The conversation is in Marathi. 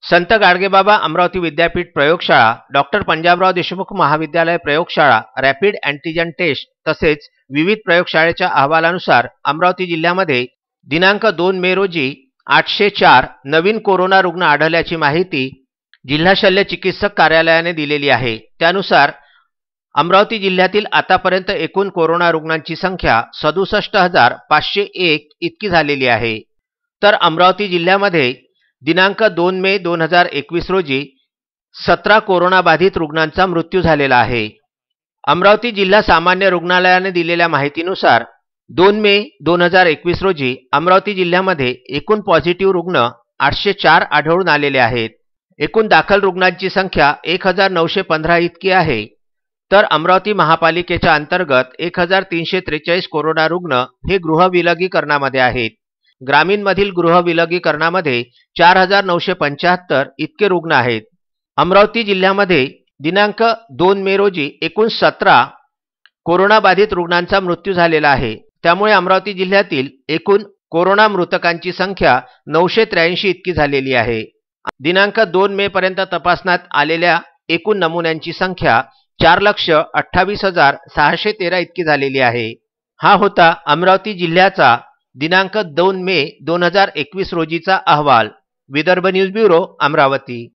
संत गाडगेबाबा अमरावती विद्यापीठ प्रयोगशाळा, डॉक्टर पंजाबराव देशमुख महाविद्यालय प्रयोगशाळा, रॅपिड अँटीजन टेस्ट तसेच विविध प्रयोगशाळेच्या अहवालानुसार अमरावती जिल्ह्यामध्ये दिनांक 2 मे रोजी 804 नवीन कोरोना रुग्ण आढळल्याची माहिती जिल्हा शल्य चिकित्सक कार्यालयाने दिलेली आहे। त्यानुसार अमरावती जिल्ह्यातील आतापर्यंत एकूण कोरोना रुग्णांची संख्या 67,501 इतकी झालेली आहे। तर अमरावती जिल्ह्यामध्ये दिनांक 2 मे 2021 रोजी 17 कोरोना बाधित रुग्णांचा मृत्यू झालेला आहे। अमरावती जिल्हा सामान्य रुग्णालयाने दिलेल्या माहितीनुसार 2 मे 2021 रोजी अमरावती जिल्ह्यामध्ये एकूण पॉझिटिव्ह रुग्ण 804 आढळून आलेले आहेत। एकूण दाखल रुग्णांची संख्या 1915 इतकी आहे। तर अमरावती महापालिकेच्या अंतर्गत 1343 कोरोना रुग्ण हे गृहविलगीकरणामध्ये आहेत। ग्रामीणमधील गृहविलगीकरणामध्ये 4975 इतके रुग्ण आहेत। अमरावती जिल्ह्यामध्ये दिनांक 2 मे रोजी एकूण 17 कोरोना बाधित रुग्णांचा मृत्यू झालेला आहे। त्यामुळे अमरावती जिल्ह्यातील एकूण कोरोना मृतकांची संख्या 983 इतकी झालेली आहे। दिनांक 2 मे पर्यंत तपासण्यात आलेल्या एकूण नमुन्यांची संख्या 4,28,613 इतकी झालेली आहे। हा होता अमरावती जिल्ह्याचा दिनांक 2 मे 2021 रोजीचा अहवाल। Vidarbha news bureau, Amravati.